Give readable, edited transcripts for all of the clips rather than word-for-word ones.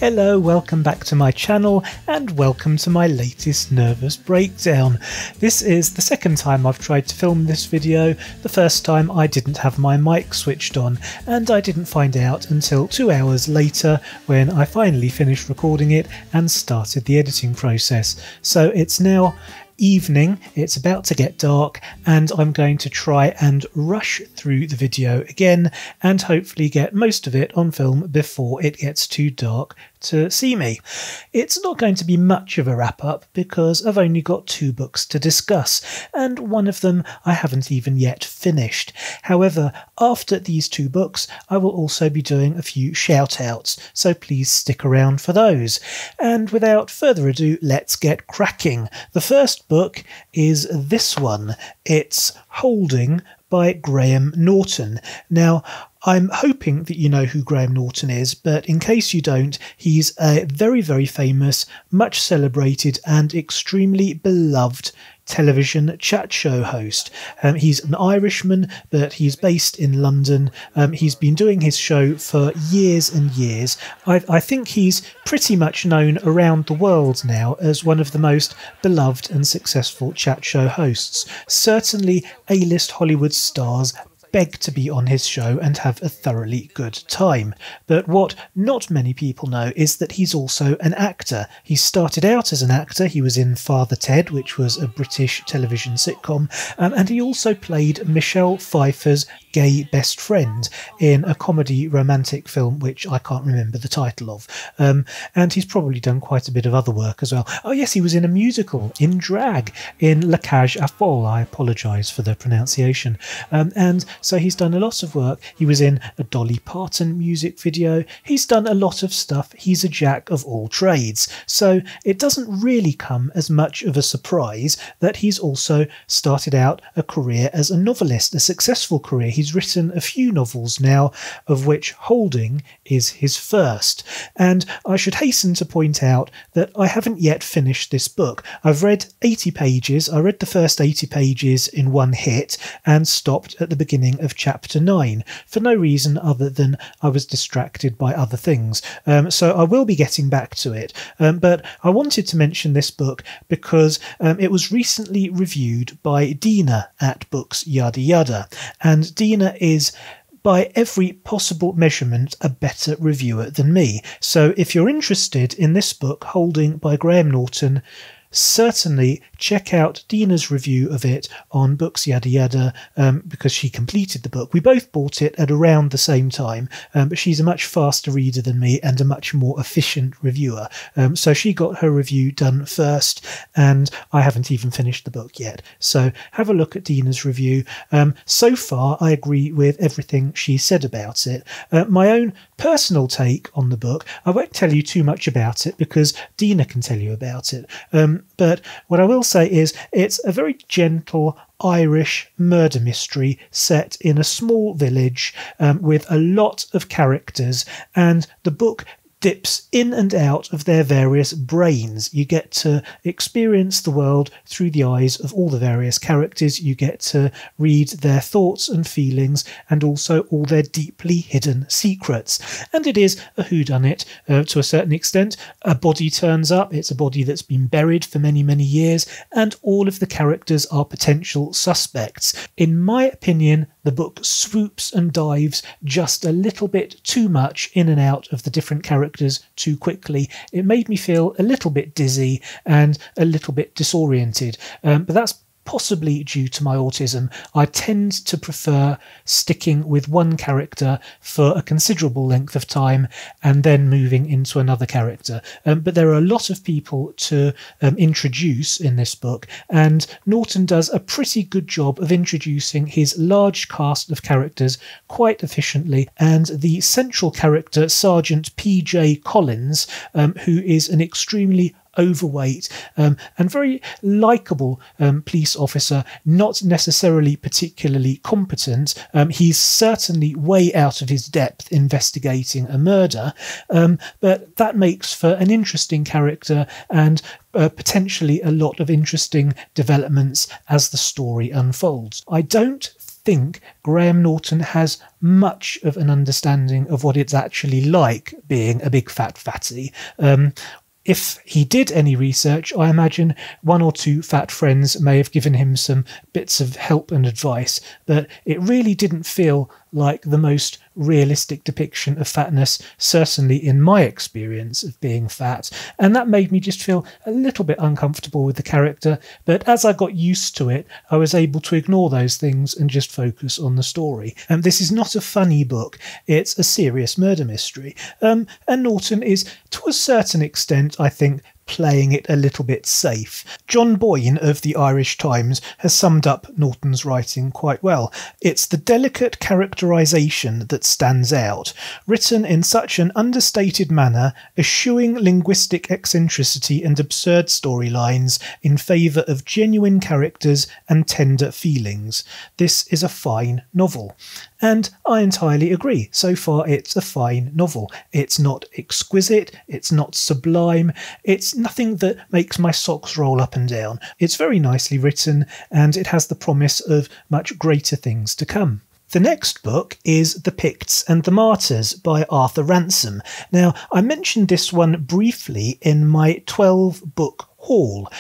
Hello, welcome back to my channel and welcome to my latest nervous breakdown. This is the second time I've tried to film this video. The first time I didn't have my mic switched on and I didn't find out until 2 hours later when I finally finished recording it and started the editing process. So it's now evening, it's about to get dark, and I'm going to try and rush through the video again and hopefully get most of it on film before it gets too dark to see me. It's not going to be much of a wrap up because I've only got 2 books to discuss and one of them I haven't even yet finished. However, after these 2 books I will also be doing a few shout outs, so please stick around for those. And without further ado, let's get cracking. The first book is this one. It's Holding by Graham Norton. Now, I'm hoping that you know who Graham Norton is, but in case you don't, he's a very, very famous, much celebrated and extremely beloved television chat show host. He's an Irishman, but he's based in London. He's been doing his show for years and years. I think he's pretty much known around the world now as one of the most beloved and successful chat show hosts. Certainly A-list Hollywood stars beg to be on his show and have a thoroughly good time. But what not many people know is that he's also an actor. He started out as an actor. He was in Father Ted, which was a British television sitcom, and he also played Michelle Pfeiffer's gay best friend in a comedy romantic film which I can't remember the title of. And he's probably done quite a bit of other work as well. Oh yes, he was in a musical, in drag, in La Cage aux Folles. I apologise for the pronunciation. And so he's done a lot of work. He was in a Dolly Parton music video. He's done a lot of stuff. He's a jack of all trades. So it doesn't really come as much of a surprise that he's also started out a career as a novelist, a successful career. He's written a few novels now, of which Holding is his first. And I should hasten to point out that I haven't yet finished this book. I've read 80 pages. I read the first 80 pages in one hit and stopped at the beginning of chapter 9 for no reason other than I was distracted by other things. So I will be getting back to it. But I wanted to mention this book because it was recently reviewed by Dina at Books Yada Yada. And Dina is, by every possible measurement, a better reviewer than me. So if you're interested in this book, Holding by Graham Norton, certainly check out Dina's review of it on Books Yada Yada, because she completed the book. We both bought it at around the same time, but she's a much faster reader than me and a much more efficient reviewer. So she got her review done first, and I haven't even finished the book yet. So have a look at Dina's review. So far, I agree with everything she said about it. My own personal take on the book, I won't tell you too much about it because Dina can tell you about it. But what I will say is it's a very gentle Irish murder mystery set in a small village with a lot of characters, and the book dips in and out of their various brains. You get to experience the world through the eyes of all the various characters. You get to read their thoughts and feelings and also all their deeply hidden secrets. And it is a whodunit to a certain extent. A body turns up. It's a body that's been buried for many, many years, and all of the characters are potential suspects. In my opinion, the book swoops and dives just a little bit too much in and out of the different characters too quickly. It made me feel a little bit dizzy and a little bit disoriented, but that's possibly due to my autism. I tend to prefer sticking with one character for a considerable length of time and then moving into another character. But there are a lot of people to introduce in this book, and Norton does a pretty good job of introducing his large cast of characters quite efficiently, and the central character, Sergeant P.J. Collins, who is an extremely overweight and very likeable police officer, not necessarily particularly competent. He's certainly way out of his depth investigating a murder, but that makes for an interesting character and potentially a lot of interesting developments as the story unfolds. I don't think Graham Norton has much of an understanding of what it's actually like being a big fat fatty. If he did any research, I imagine one or two fat friends may have given him some bits of help and advice, but it really didn't feel like the most realistic depiction of fatness, certainly in my experience of being fat, and that made me just feel a little bit uncomfortable with the character, but as I got used to it, I was able to ignore those things and just focus on the story. This is not a funny book, it's a serious murder mystery, and Norton is, to a certain extent, I think, playing it a little bit safe. John Boyne of the Irish Times has summed up Norton's writing quite well. It's the delicate characterisation that stands out, written in such an understated manner, eschewing linguistic eccentricity and absurd storylines in favour of genuine characters and tender feelings. This is a fine novel. And I entirely agree. So far, it's a fine novel. It's not exquisite, it's not sublime, it's nothing that makes my socks roll up and down. It's very nicely written, and it has the promise of much greater things to come. The next book is The Picts and the Martyrs by Arthur Ransome. Now, I mentioned this one briefly in my 12-book haul.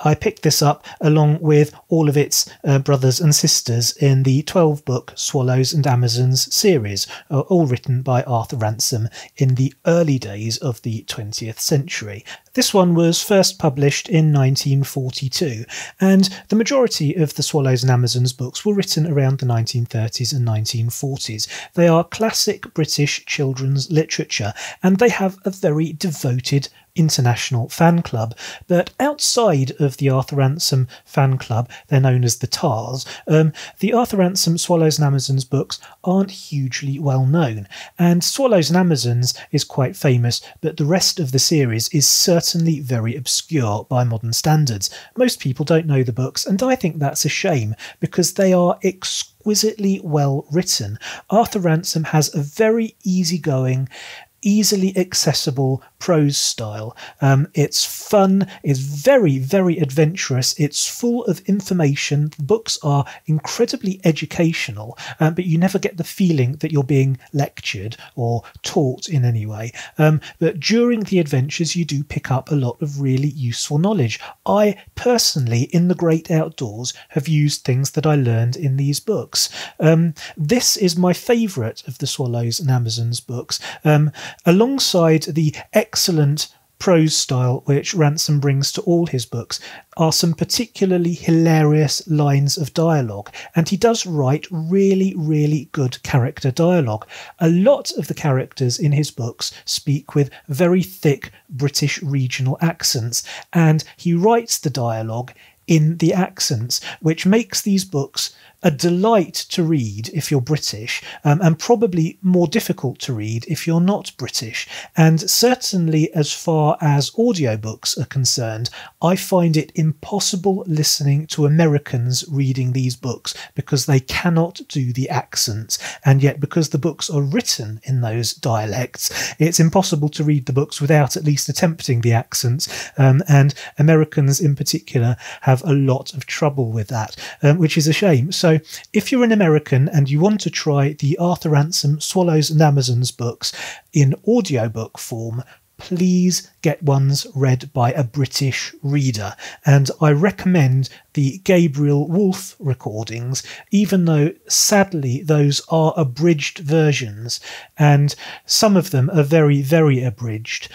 I picked this up along with all of its brothers and sisters in the 12-book Swallows and Amazons series, all written by Arthur Ransome in the early days of the 20th century. This one was first published in 1942, and the majority of the Swallows and Amazons books were written around the 1930s and 1940s. They are classic British children's literature, and they have a very devoted international fan club. But outside of the Arthur Ransome fan club, they're known as the Tars, the Arthur Ransome Swallows and Amazons books aren't hugely well known, and Swallows and Amazons is quite famous, but the rest of the series is certainly very obscure by modern standards. Most people don't know the books, and I think that's a shame, because they are exquisitely well written. Arthur Ransome has a very easygoing, easily accessible prose style. It's fun, it's very, very adventurous, it's full of information. The books are incredibly educational, but you never get the feeling that you're being lectured or taught in any way. But during the adventures you do pick up a lot of really useful knowledge. I personally, in the great outdoors, have used things that I learned in these books. This is my favourite of the Swallows and Amazons books. Alongside the excellent prose style which Ransome brings to all his books are some particularly hilarious lines of dialogue, and he does write really, really good character dialogue. A lot of the characters in his books speak with very thick British regional accents, and he writes the dialogue in the accents, which makes these books a delight to read if you're British, and probably more difficult to read if you're not British. And certainly as far as audiobooks are concerned, I find it impossible listening to Americans reading these books because they cannot do the accents, and yet because the books are written in those dialects, it's impossible to read the books without at least attempting the accents, and Americans in particular have a lot of trouble with that, which is a shame. So if you're an American and you want to try the Arthur Ransome Swallows and Amazons books in audiobook form, please get ones read by a British reader. And I recommend the Gabriel Woolf recordings, even though sadly those are abridged versions, and some of them are very, very abridged.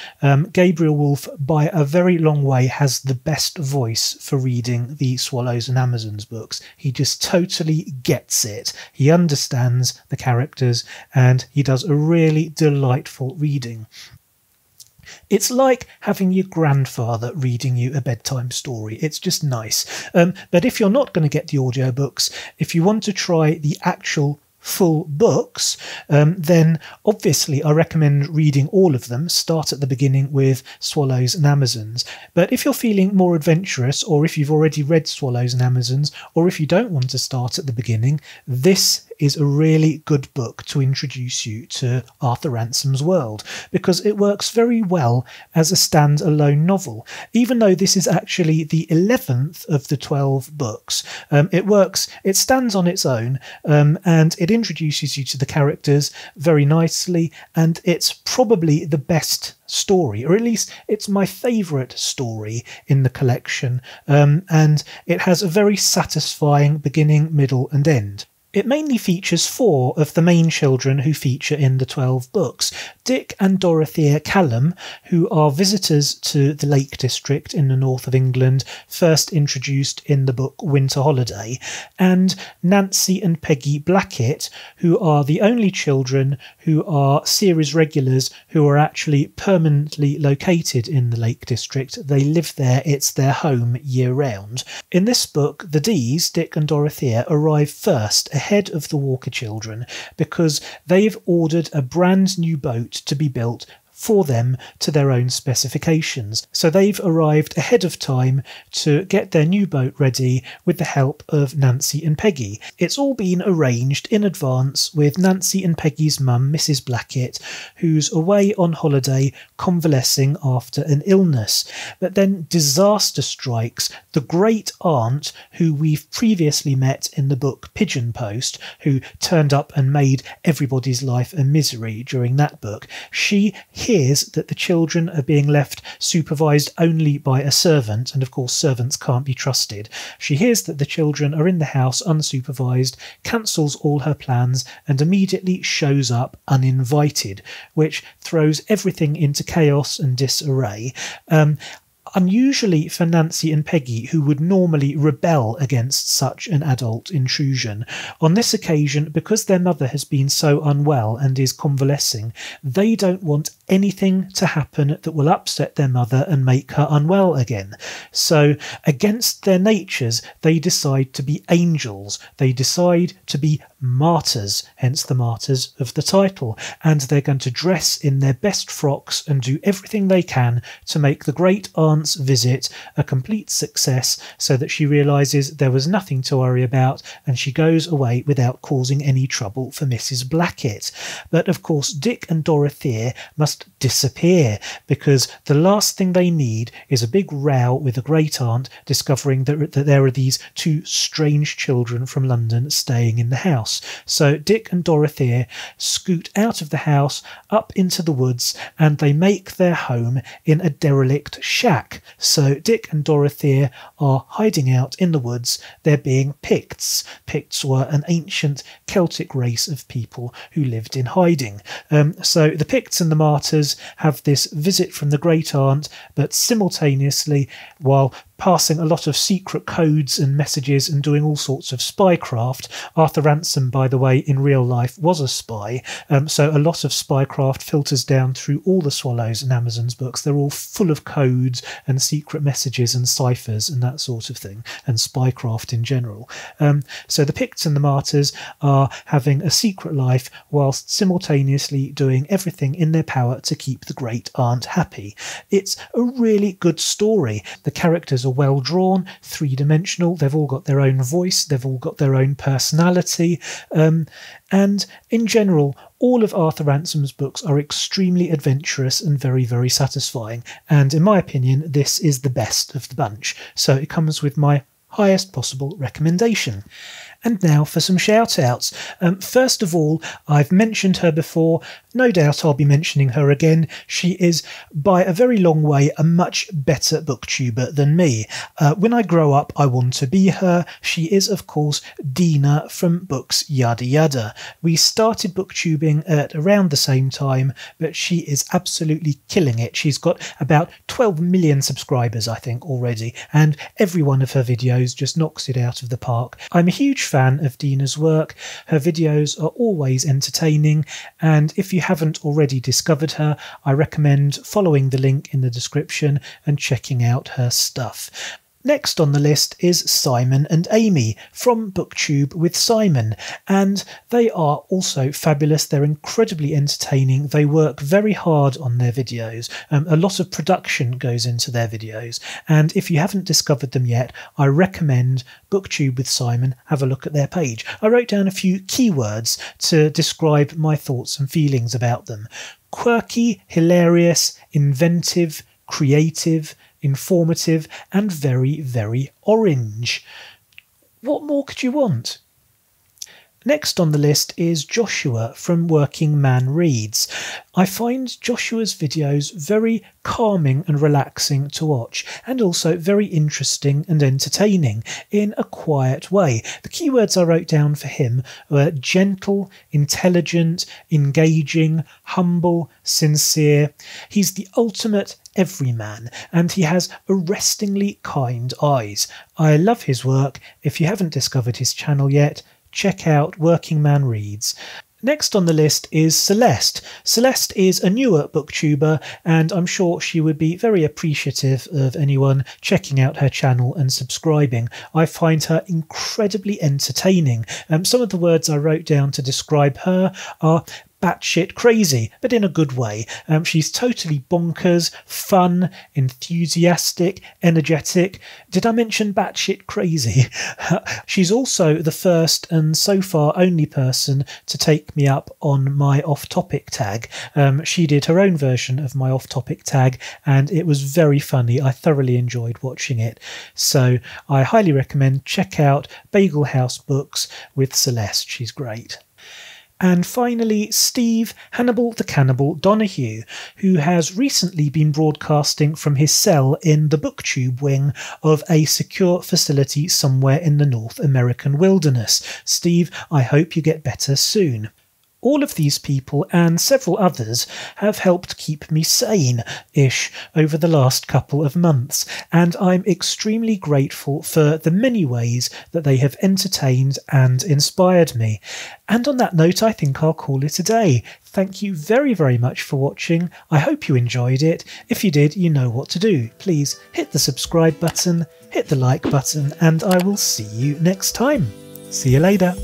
Gabriel Woolf, by a very long way, has the best voice for reading the Swallows and Amazons books. He just totally gets it. He understands the characters, and he does a really delightful reading. It's like having your grandfather reading you a bedtime story. It's just nice. But if you're not going to get the audiobooks, if you want to try the actual full books, then obviously I recommend reading all of them. Start at the beginning with Swallows and Amazons. But if you're feeling more adventurous, or if you've already read Swallows and Amazons, or if you don't want to start at the beginning, this is a really good book to introduce you to Arthur Ransome's world, because it works very well as a standalone novel. Even though this is actually the 11th of the 12 books, it stands on its own, and it introduces you to the characters very nicely, and it's probably the best story, or at least it's my favourite story in the collection, and it has a very satisfying beginning, middle and end. It mainly features 4 of the main children who feature in the 12 books: Dick and Dorothea Callum, who are visitors to the Lake District in the north of England, first introduced in the book Winter Holiday, and Nancy and Peggy Blackett, who are the only children who are series regulars who are actually permanently located in the Lake District. They live there, it's their home year round. In this book, the Dees, Dick and Dorothea, arrive first ahead of the Walker children because they've ordered a brand new boat to be built for them to their own specifications. So they've arrived ahead of time to get their new boat ready with the help of Nancy and Peggy. It's all been arranged in advance with Nancy and Peggy's mum, Mrs. Blackett, who's away on holiday convalescing after an illness. But then disaster strikes. The great aunt, who we've previously met in the book Pigeon Post, who turned up and made everybody's life a misery during that book, she hears that the children are being left supervised only by a servant, and of course servants can't be trusted. She hears that the children are in the house unsupervised, cancels all her plans, and immediately shows up uninvited, which throws everything into chaos and disarray. Unusually for Nancy and Peggy, who would normally rebel against such an adult intrusion. On this occasion, because their mother has been so unwell and is convalescing, they don't want anything to happen that will upset their mother and make her unwell again. So, against their natures, they decide to be angels. They decide to be martyrs, hence the martyrs of the title, and they're going to dress in their best frocks and do everything they can to make the great aunt's visit a complete success, so that she realises there was nothing to worry about and she goes away without causing any trouble for Mrs. Blackett. But of course Dick and Dorothea must disappear, because the last thing they need is a big row with a great aunt discovering that there are these 2 strange children from London staying in the house. So Dick and Dorothea scoot out of the house up into the woods, and they make their home in a derelict shack. So Dick and Dorothea are hiding out in the woods. They're being Picts. Picts were an ancient Celtic race of people who lived in hiding. So the Picts and the Martyrs have this visit from the great aunt, but simultaneously, while passing a lot of secret codes and messages and doing all sorts of spycraft. Arthur Ransome, by the way, in real life was a spy, so a lot of spycraft filters down through all the Swallows and Amazon's books. They're all full of codes and secret messages and ciphers and that sort of thing, and spycraft in general. So the Picts and the Martyrs are having a secret life whilst simultaneously doing everything in their power to keep the great aunt happy. It's a really good story. The characters are well drawn, 3-dimensional, they've all got their own voice, they've all got their own personality, and in general all of Arthur Ransome's books are extremely adventurous and very, very satisfying, and in my opinion this is the best of the bunch, so it comes with my highest possible recommendation. And now for some shout-outs. First of all, I've mentioned her before, no doubt I'll be mentioning her again. She is, by a very long way, a much better booktuber than me. When I grow up, I want to be her. She is, of course, Dina from Books Yada Yada. We started booktubing at around the same time, but she is absolutely killing it. She's got about 12 million subscribers, I think, already, and every one of her videos just knocks it out of the park. I'm a huge fan of Dina's work. Her videos are always entertaining, and if you haven't already discovered her, I recommend following the link in the description and checking out her stuff. Next on the list is Simon and Amy from BookTube with Simon, and they are also fabulous. They're incredibly entertaining. They work very hard on their videos. A lot of production goes into their videos, and if you haven't discovered them yet, I recommend BookTube with Simon. Have a look at their page. I wrote down a few keywords to describe my thoughts and feelings about them. Quirky, hilarious, inventive, creative, informative, and very, very orange. What more could you want? Next on the list is Joshua from Working Man Reads. I find Joshua's videos very calming and relaxing to watch, and also very interesting and entertaining in a quiet way. The keywords I wrote down for him were gentle, intelligent, engaging, humble, sincere. He's the ultimate everyman, and he has arrestingly kind eyes. I love his work. If you haven't discovered his channel yet, check out Working Man Reads. Next on the list is Celeste. Celeste is a newer booktuber, and I'm sure she would be very appreciative of anyone checking out her channel and subscribing. I find her incredibly entertaining. Some of the words I wrote down to describe her are batshit crazy, but in a good way. She's totally bonkers, fun, enthusiastic, energetic. Did I mention batshit crazy? She's also the first and so far only person to take me up on my off-topic tag. She did her own version of my off-topic tag, and it was very funny. I thoroughly enjoyed watching it. So I highly recommend check out Bagel House Books with Celeste. She's great. And finally, Steve Hannibal the Cannibal Donoghue, who has recently been broadcasting from his cell in the BookTube wing of a secure facility somewhere in the North American wilderness. Steve, I hope you get better soon. All of these people and several others have helped keep me sane-ish over the last couple of months, and I'm extremely grateful for the many ways that they have entertained and inspired me. And on that note, I think I'll call it a day. Thank you very, very much for watching. I hope you enjoyed it. If you did, you know what to do. Please hit the subscribe button, hit the like button, and I will see you next time. See you later.